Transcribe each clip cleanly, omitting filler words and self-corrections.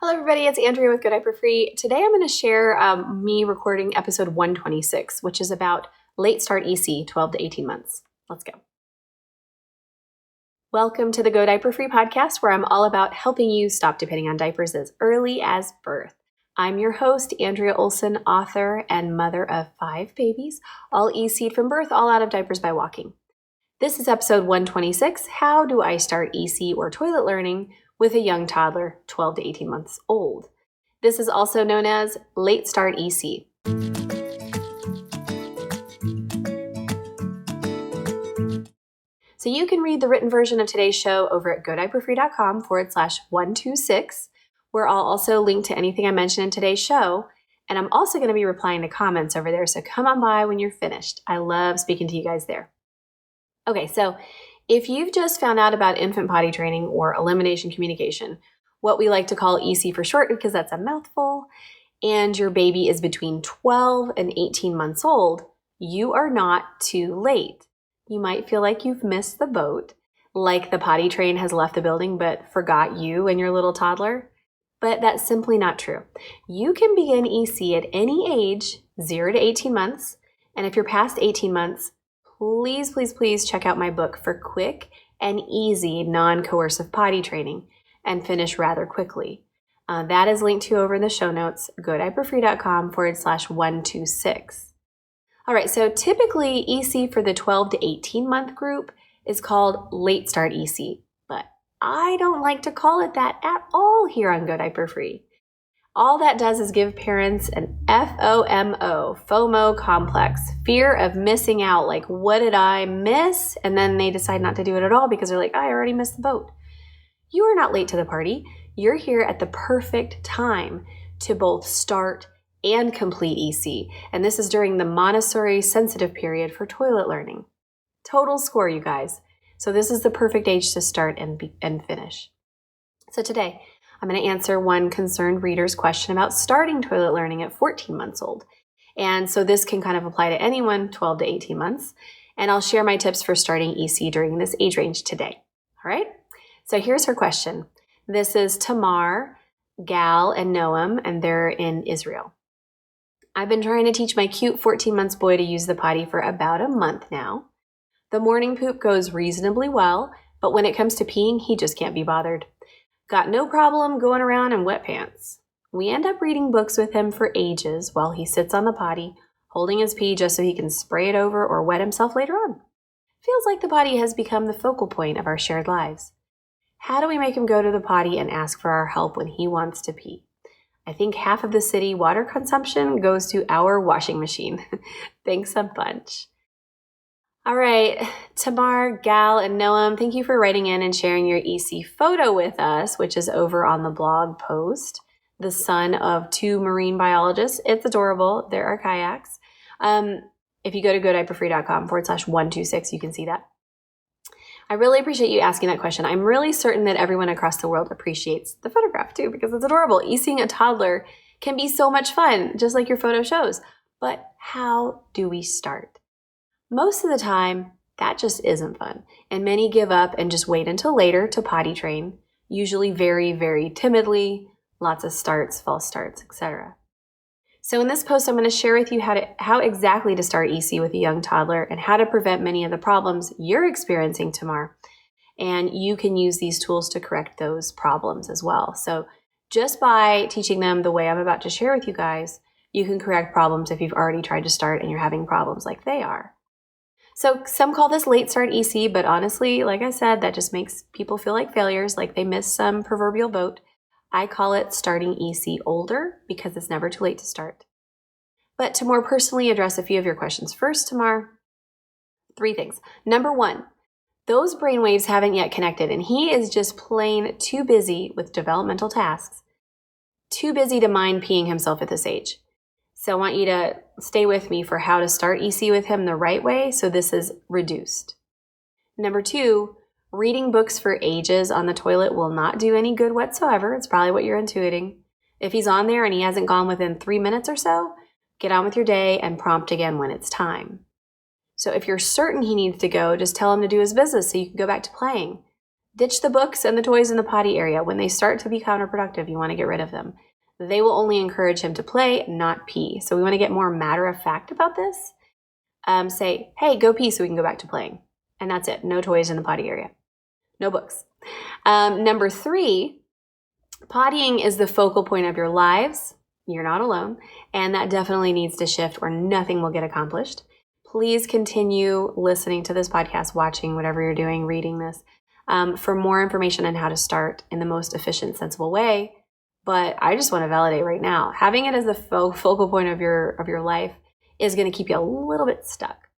Hello everybody, it's Andrea with Go Diaper Free. Today I'm going to share me recording episode 126, which is about late start EC, 12 to 18 months. Let's go. Welcome to the Go Diaper Free podcast, where I'm all about helping you stop depending on diapers as early as birth. I'm your host, Andrea Olson, author and mother of 5 babies, all EC'd from birth, all out of diapers by walking. This is episode 126, How Do I Start EC or Toilet Learning with a Young Toddler 12 to 18 months old. This is also known as Late Start EC. So you can read the written version of today's show over at godiaperfree.com/126, where I'll also link to anything I mentioned in today's show. And I'm also going to be replying to comments over there, so come on by when you're finished. I love speaking to you guys there. Okay, so if you've just found out about infant potty training or elimination communication, what we like to call EC for short because that's a mouthful, and your baby is between 12 and 18 months old, you are not too late. You might feel like you've missed the boat, like the potty train has left the building but forgot you and your little toddler, but that's simply not true. You can begin EC at any age, 0 to 18 months, and if you're past 18 months, please check out my book for quick and easy non-coercive potty training and finish rather quickly. That is linked to over in the show notes, godiaperfree.com/126. All right, so typically EC for the 12 to 18 month group is called late start EC, but I don't like to call it that at all here on Go Diaper Free. All that does is give parents an FOMO complex, fear of missing out, like what did I miss? And then they decide not to do it at all because they're like, I already missed the boat. You are not late to the party. You're here at the perfect time to both start and complete EC. And this is during the Montessori sensitive period for toilet learning. Total score, you guys. So this is the perfect age to start and finish. So today, I'm going to answer one concerned reader's question about starting toilet learning at 14 months old. And so this can kind of apply to anyone 12 to 18 months. And I'll share my tips for starting EC during this age range today. All right? So here's her question. This is Tamar, Gal, and Noam, and they're in Israel. I've been trying to teach my cute 14 months boy to use the potty for about a month now. The morning poop goes reasonably well, but when it comes to peeing, he just can't be bothered. Got no problem going around in wet pants. We end up reading books with him for ages while he sits on the potty, holding his pee just so he can spray it over or wet himself later on. Feels like the potty has become the focal point of our shared lives. How do we make him go to the potty and ask for our help when he wants to pee? I think half of the city water consumption goes to our washing machine. Thanks a bunch. All right, Tamar, Gal, and Noam, thank you for writing in and sharing your EC photo with us, which is over on the blog post, the son of 2 marine biologists. It's adorable. There are kayaks. If you go to godiaperfree.com/126, you can see that. I really appreciate you asking that question. I'm really certain that everyone across the world appreciates the photograph too, because it's adorable. ECing a toddler can be so much fun, just like your photo shows. But how do we start? Most of the time, that just isn't fun, and many give up and just wait until later to potty train, usually very, very timidly, lots of starts, false starts, etc. So in this post, I'm going to share with you how exactly to start EC with a young toddler and how to prevent many of the problems you're experiencing, Tamar, and you can use these tools to correct those problems as well. So just by teaching them the way I'm about to share with you guys, you can correct problems if you've already tried to start and you're having problems like they are. So some call this late start EC, but honestly, like I said, that just makes people feel like failures, like they missed some proverbial boat. I call it starting EC older because it's never too late to start. But to more personally address a few of your questions first, Tamar, 3 things. Number 1, those brainwaves haven't yet connected, and he is just plain too busy with developmental tasks, too busy to mind peeing himself at this age. So I want you to stay with me for how to start EC with him the right way so this is reduced. Number 2, reading books for ages on the toilet will not do any good whatsoever. It's probably what you're intuiting. If he's on there and he hasn't gone within 3 minutes or so, get on with your day and prompt again when it's time. So if you're certain he needs to go, just tell him to do his business so you can go back to playing. Ditch the books and the toys in the potty area. When they start to be counterproductive, you want to get rid of them. They will only encourage him to play, not pee. So we want to get more matter of fact about this. Say, hey, go pee so we can go back to playing. And that's it. No toys in the potty area. No books. Number 3, pottying is the focal point of your lives. You're not alone. And that definitely needs to shift or nothing will get accomplished. Please continue listening to this podcast, watching, whatever you're doing, reading this, for more information on how to start in the most efficient, sensible way. But I just want to validate right now, having it as the focal point of your life is going to keep you a little bit stuck.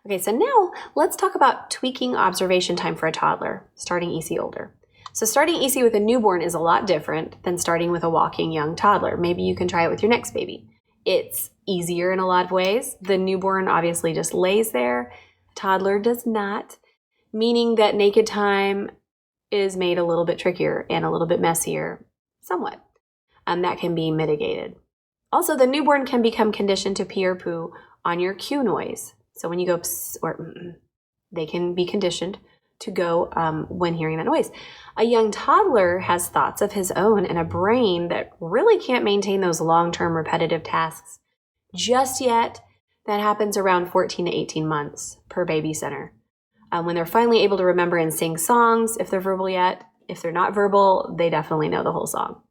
Okay, so now let's talk about tweaking observation time for a toddler, starting EC older. So starting EC with a newborn is a lot different than starting with a walking young toddler. Maybe you can try it with your next baby. It's easier in a lot of ways. The newborn obviously just lays there. Toddler does not, meaning that naked time is made a little bit trickier and a little bit messier, somewhat. That can be mitigated. Also, the newborn can become conditioned to pee or poo on your cue noise. So when you go pss or they can be conditioned to go when hearing that noise. A young toddler has thoughts of his own and a brain that really can't maintain those long-term repetitive tasks just yet. That happens around 14 to 18 months per baby center. When they're finally able to remember and sing songs, if they're verbal yet. If they're not verbal, they definitely know the whole song.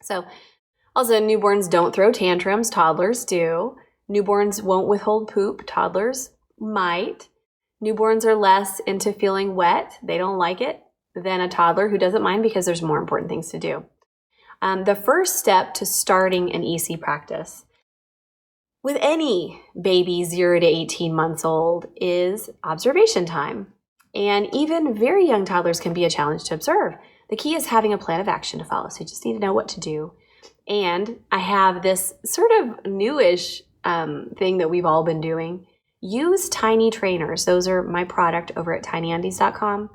So also, newborns don't throw tantrums. Toddlers do. Newborns won't withhold poop. Toddlers might. Newborns are less into feeling wet. They don't like it than a toddler who doesn't mind because there's more important things to do. The first step to starting an EC practice with any baby 0 to 18 months old is observation time. And even very young toddlers can be a challenge to observe. The key is having a plan of action to follow. So you just need to know what to do. And I have this sort of newish thing that we've all been doing. Use tiny trainers. Those are my product over at tinyundies.com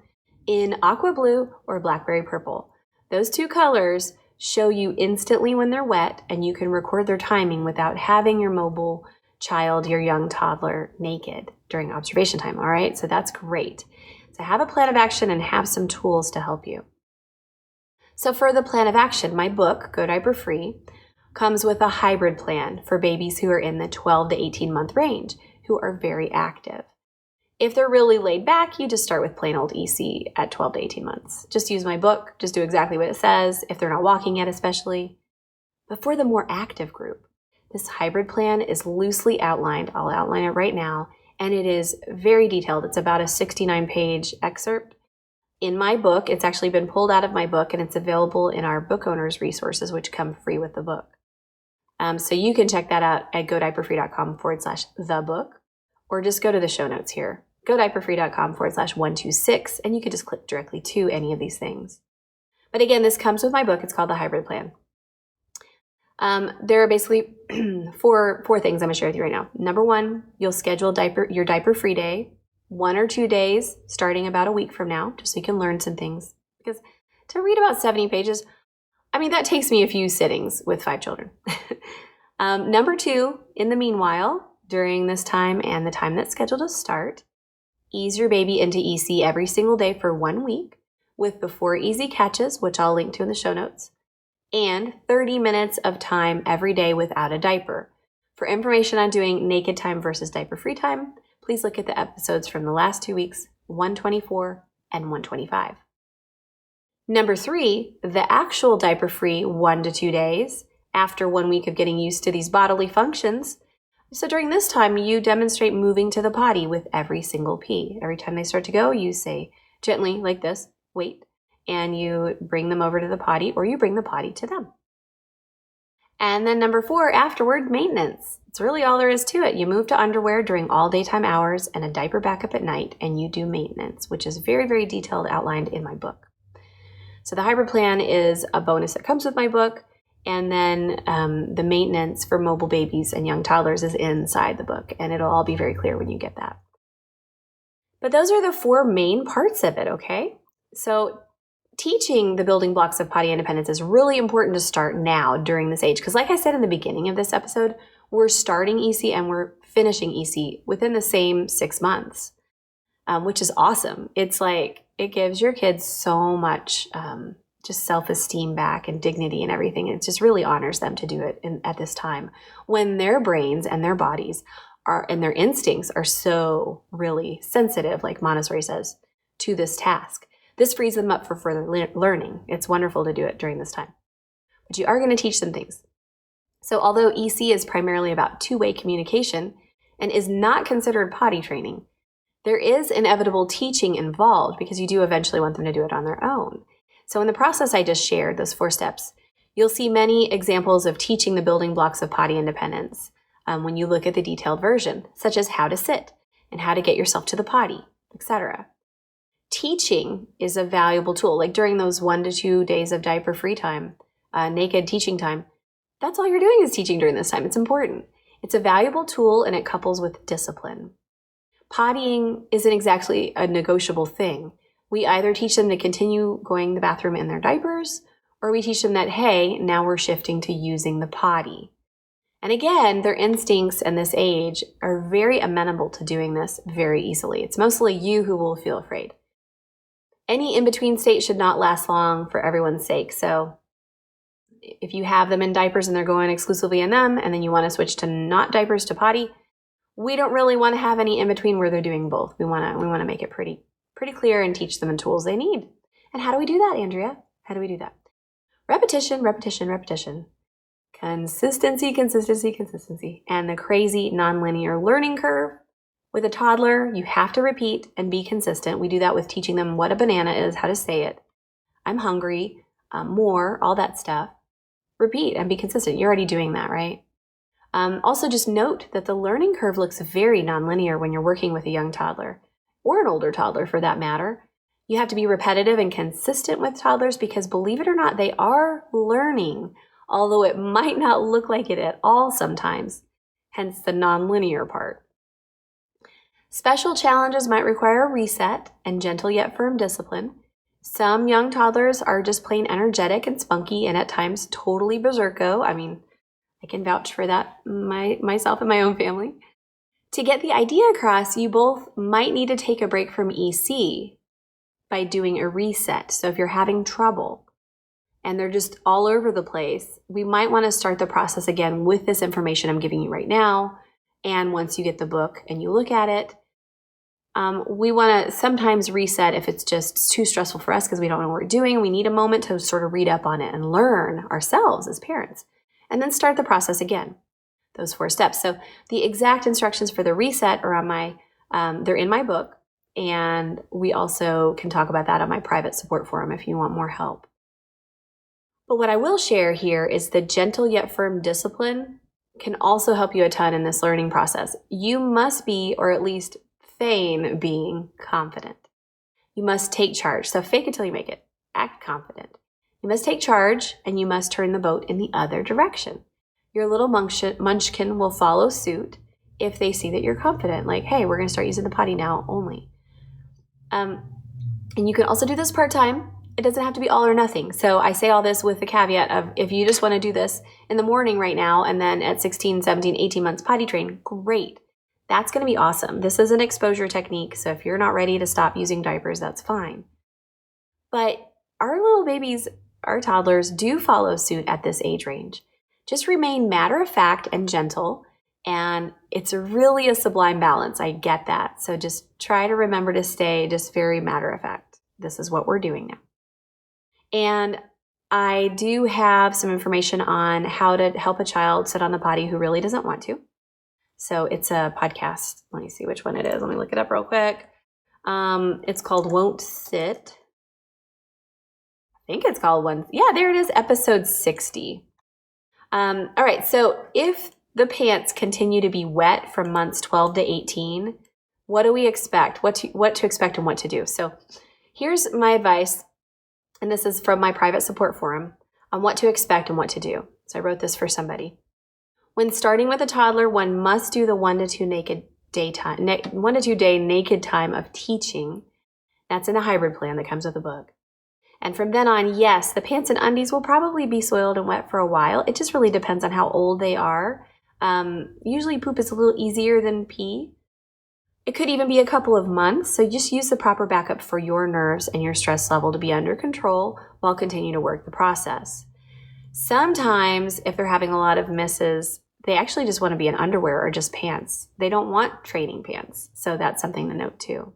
in aqua blue or blackberry purple. Those 2 colors show you instantly when they're wet, and you can record their timing without having your mobile child, your young toddler, naked during observation time. All right, so that's great. So have a plan of action and have some tools to help you. So for the plan of action, my book, Go Diaper Free, comes with a hybrid plan for babies who are in the 12 to 18 month range, who are very active. If they're really laid back, you just start with plain old EC at 12 to 18 months. Just use my book, just do exactly what it says, if they're not walking yet especially. But for the more active group, this hybrid plan is loosely outlined. I'll outline it right now, and it is very detailed. It's about a 69-page excerpt in my book. It's actually been pulled out of my book, and it's available in our book owners resources, which come free with the book. So you can check that out at godiaperfree.com/the book, or just go to the show notes here, godiaperfree.com/126, and you can just click directly to any of these things. But again, this comes with my book. It's called The Hybrid Plan. There are basically four things I'm going to share with you right now. Number 1, you'll schedule your diaper free day, 1 or 2 days, starting about a week from now, just so you can learn some things. Because to read about 70 pages, that takes me a few sittings with 5 children. Number 2, in the meanwhile, during this time and the time that's scheduled to start, ease your baby into EC every single day for 1 week with before easy catches, which I'll link to in the show notes, and 30 minutes of time every day without a diaper. For information on doing naked time versus diaper-free time, please look at the episodes from the last 2 weeks, 124 and 125. Number 3, the actual diaper-free 1 to 2 days after 1 week of getting used to these bodily functions. So during this time, you demonstrate moving to the potty with every single pee. Every time they start to go, you say gently like this, wait, and you bring them over to the potty, or you bring the potty to them. And then number 4, afterward, maintenance. It's really all there is to it. You move to underwear during all daytime hours and a diaper backup at night, and you do maintenance, which is very, very detailed, outlined in my book. So the hybrid plan is a bonus that comes with my book, and then the maintenance for mobile babies and young toddlers is inside the book, and it'll all be very clear when you get that. But those are the 4 main parts of it, okay? So teaching the building blocks of potty independence is really important to start now during this age, because like I said in the beginning of this episode, we're starting EC and we're finishing EC within the same 6 months, which is awesome. It's it gives your kids so much just self-esteem back and dignity and everything. It just really honors them to do it at this time when their brains and their bodies and their instincts are so really sensitive, like Montessori says, to this task. This frees them up for further learning. It's wonderful to do it during this time. But you are going to teach them things. So although EC is primarily about two-way communication and is not considered potty training, there is inevitable teaching involved because you do eventually want them to do it on their own. So in the process I just shared, those 4 steps, you'll see many examples of teaching the building blocks of potty independence when you look at the detailed version, such as how to sit and how to get yourself to the potty, etc. Teaching is a valuable tool. Like during those 1 to 2 days of diaper free time, naked teaching time, that's all you're doing is teaching during this time. It's important. It's a valuable tool and it couples with discipline. Pottying isn't exactly a negotiable thing. We either teach them to continue going to the bathroom in their diapers, or we teach them that, hey, now we're shifting to using the potty. And again, their instincts in this age are very amenable to doing this very easily. It's mostly you who will feel afraid. Any in-between state should not last long for everyone's sake. So if you have them in diapers and they're going exclusively in them, and then you want to switch to not diapers to potty, we don't really want to have any in-between where they're doing both. We want to make it pretty clear and teach them the tools they need. And how do we do that, Andrea? How do we do that? Repetition, repetition, repetition. Consistency, consistency, consistency. And the crazy nonlinear learning curve. With a toddler, you have to repeat and be consistent. We do that with teaching them what a banana is, how to say it. I'm hungry, more, all that stuff. Repeat and be consistent. You're already doing that, right? Also, just note that the learning curve looks very nonlinear when you're working with a young toddler, or an older toddler for that matter. You have to be repetitive and consistent with toddlers because, believe it or not, they are learning, although it might not look like it at all sometimes, hence the nonlinear part. Special challenges might require a reset and gentle yet firm discipline. Some young toddlers are just plain energetic and spunky and at times totally berserko. I mean, I can vouch for that myself and my own family. To get the idea across, you both might need to take a break from EC by doing a reset. So if you're having trouble and they're just all over the place, we might want to start the process again with this information I'm giving you right now. And once you get the book and you look at it, we want to sometimes reset if it's just too stressful for us because we don't know what we're doing. We need a moment to sort of read up on it and learn ourselves as parents, and then start the process again. Those 4 steps. So the exact instructions for the reset are on they're in my book, and we also can talk about that on my private support forum if you want more help. But what I will share here is the gentle yet firm discipline can also help you a ton in this learning process. You must be, or at least feign being, confident. You must take charge. So fake it till you make it. Act confident. You must take charge, and you must turn the boat in the other direction. Your little munchkin will follow suit if they see that you're confident. Like, hey, we're going to start using the potty now only. And you can also do this part-time. It doesn't have to be all or nothing. So I say all this with the caveat of if you just want to do this in the morning right now and then at 16, 17, 18 months potty train, great. That's going to be awesome. This is an exposure technique, so if you're not ready to stop using diapers, that's fine. But our little babies, our toddlers, do follow suit at this age range. Just remain matter of fact and gentle, and it's really a sublime balance. I get that. So just try to remember to stay just very matter of fact. This is what we're doing now. And I do have some information on how to help a child sit on the potty who really doesn't want to. So it's a podcast. Let me see which one it is. Let me look it up real quick. It's called Won't Sit. I think it's called one. Yeah, there it is. Episode 60. All right. So if the pants continue to be wet from months 12 to 18, what do we expect? What to expect and what to do? So here's my advice. And this is from my private support forum on what to expect and what to do. So I wrote this for somebody. When starting with a toddler, one must do the 1 to 2 day naked time of teaching. That's in a hybrid plan that comes with the book. And from then on, yes, the pants and undies will probably be soiled and wet for a while. It just really depends on how old they are. Usually poop is a little easier than pee. It could even be a couple of months, so just use the proper backup for your nerves and your stress level to be under control while continuing to work the process. Sometimes, if they're having a lot of misses, they actually just want to be in underwear or just pants. They don't want training pants, so that's something to note too.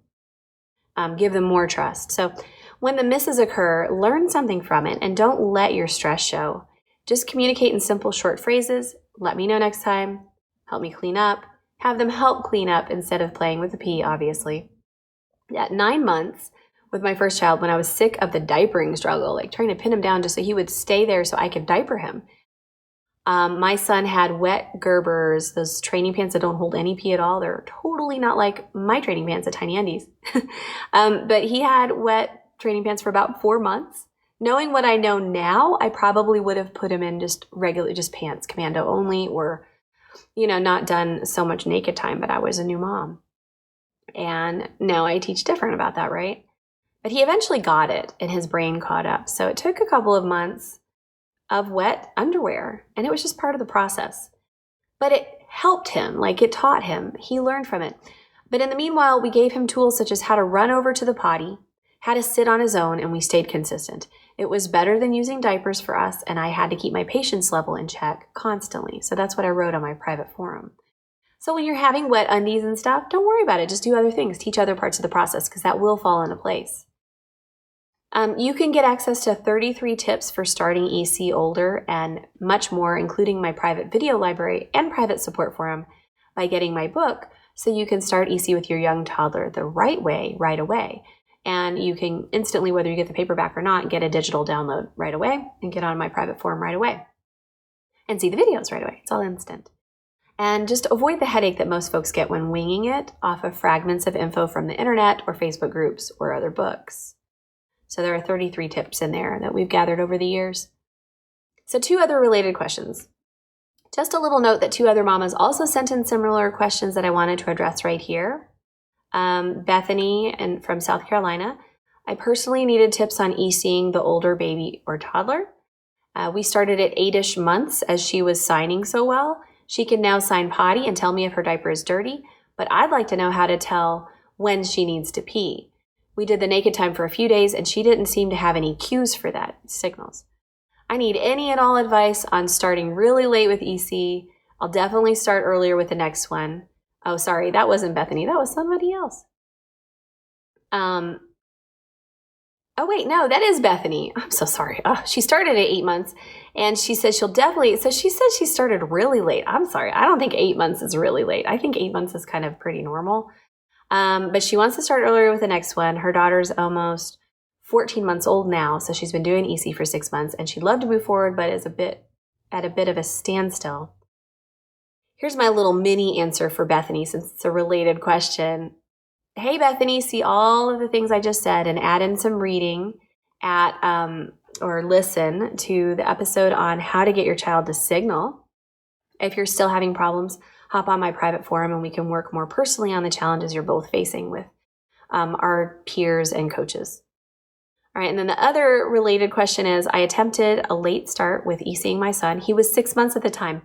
Give them more trust. So when the misses occur, learn something from it and don't let your stress show. Just communicate in simple, short phrases. Let me know next time. Help me clean up. Have them help clean up instead of playing with the pee, obviously. At 9 months, with my first child, when I was sick of the diapering struggle, like trying to pin him down just so he would stay there so I could diaper him. My son had wet Gerbers, those training pants that don't hold any pee at all. They're totally not like my training pants at Tiny Undies. But he had wet training pants for about 4 months. Knowing what I know now, I probably would have put him in just pants, commando only, or, not done so much naked time, but I was a new mom. And now I teach different about that, right? But he eventually got it and his brain caught up. So it took a couple of months of wet underwear, and it was just part of the process. But it helped him, like it taught him. He learned from it. But in the meanwhile, we gave him tools such as how to run over to the potty, how to sit on his own, and we stayed consistent. It was better than using diapers for us, and I had to keep my patience level in check constantly. So that's what I wrote on my private forum. So when you're having wet undies and stuff, don't worry about it. Just do other things. Teach other parts of the process because that will fall into place. You can get access to 33 tips for starting EC older and much more, including my private video library and private support forum by getting my book so you can start EC with your young toddler the right way, right away. And you can instantly, whether you get the paperback or not, get a digital download right away and get on my private forum right away and see the videos right away. It's all instant. And just avoid the headache that most folks get when winging it off of fragments of info from the internet or Facebook groups or other books. So there are 33 tips in there that we've gathered over the years. So 2 other related questions. Just a little note that 2 other mamas also sent in similar questions that I wanted to address right here. Bethany from South Carolina. I personally needed tips on ECing the older baby or toddler. We started at 8-ish months as she was signing so well. She can now sign potty and tell me if her diaper is dirty, but I'd like to know how to tell when she needs to pee. We did the naked time for a few days and she didn't seem to have any cues for that, signals. I need any and all advice on starting really late with EC. I'll definitely start earlier with the next one. Oh, sorry, that wasn't Bethany. That was somebody else. Oh, wait, no, that is Bethany. I'm so sorry. Oh, she started at 8 months, and she said she said she started really late. I'm sorry. I don't think 8 months is really late. I think 8 months is kind of pretty normal. But she wants to start earlier with the next one. Her daughter's almost 14 months old now, so she's been doing EC for 6 months, and she'd love to move forward, but is at a bit of a standstill. Here's my little mini answer for Bethany, since it's a related question. Hey, Bethany, see all of the things I just said and add in some reading or listen to the episode on how to get your child to signal. If you're still having problems, hop on my private forum and we can work more personally on the challenges you're both facing with our peers and coaches. All right, and then the other related question is, I attempted a late start with ECing my son. He was 6 months at the time.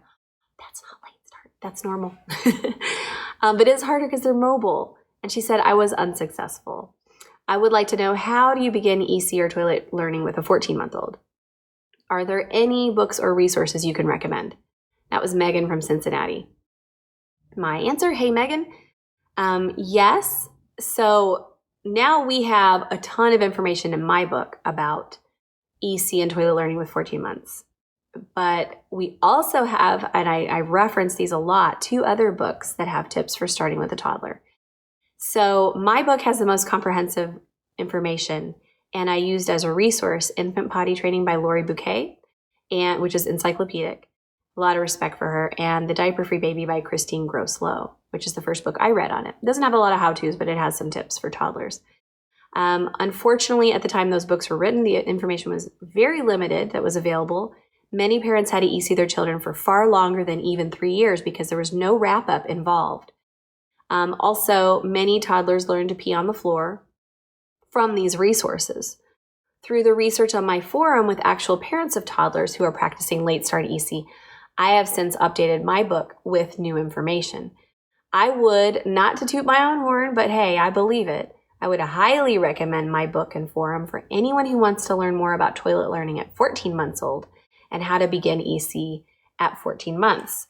That's not late start. That's normal. But it's harder because they're mobile. And she said, I was unsuccessful. I would like to know, how do you begin EC or toilet learning with a 14-month-old? Are there any books or resources you can recommend? That was Megan from Cincinnati. My answer, hey, Megan, yes. So now we have a ton of information in my book about EC and toilet learning with 14 months. But we also have, and I reference these a lot, 2 other books that have tips for starting with a toddler. So my book has the most comprehensive information, and I used as a resource Infant Potty Training by Lori Bouquet, which is encyclopedic. A lot of respect for her, and The Diaper-Free Baby by Christine Gross-Low, which is the first book I read on it. It doesn't have a lot of how-tos, but it has some tips for toddlers. Unfortunately, at the time those books were written, the information was very limited that was available. Many parents had to EC their children for far longer than even 3 years because there was no wrap-up involved. Also, many toddlers learn to pee on the floor from these resources. Through the research on my forum with actual parents of toddlers who are practicing late start EC, I have since updated my book with new information. I would, not to toot my own horn, but hey, I believe it. I would highly recommend my book and forum for anyone who wants to learn more about toilet learning at 14 months old and how to begin EC at 14 months.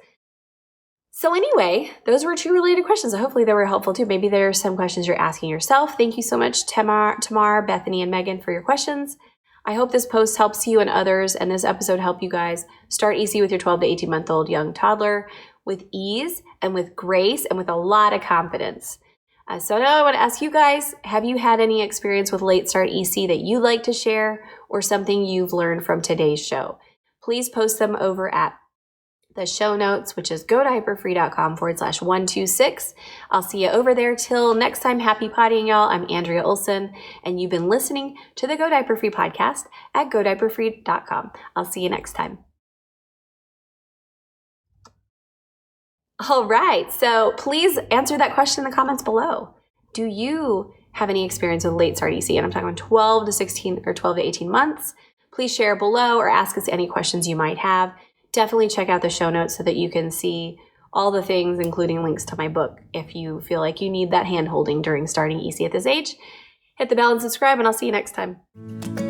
So anyway, those were 2 related questions. So hopefully they were helpful too. Maybe there are some questions you're asking yourself. Thank you so much, Tamar, Bethany, and Megan, for your questions. I hope this post helps you and others, and this episode helped you guys start EC with your 12 to 18-month-old young toddler with ease and with grace and with a lot of confidence. So now I want to ask you guys, have you had any experience with late start EC that you'd like to share, or something you've learned from today's show? Please post them over at the show notes, which is godiaperfree.com/126. I'll see you over there. Till next time, happy pottying, y'all. I'm Andrea Olson, and you've been listening to the Go Diaper Free podcast at godiaperfree.com. I'll see you next time. All right, so please answer that question in the comments below. Do you have any experience with late start EC? And I'm talking about 12 to 16 or 12 to 18 months. Please share below or ask us any questions you might have. Definitely check out the show notes so that you can see all the things, including links to my book, if you feel like you need that hand-holding during starting EC at this age. Hit the bell and subscribe, and I'll see you next time.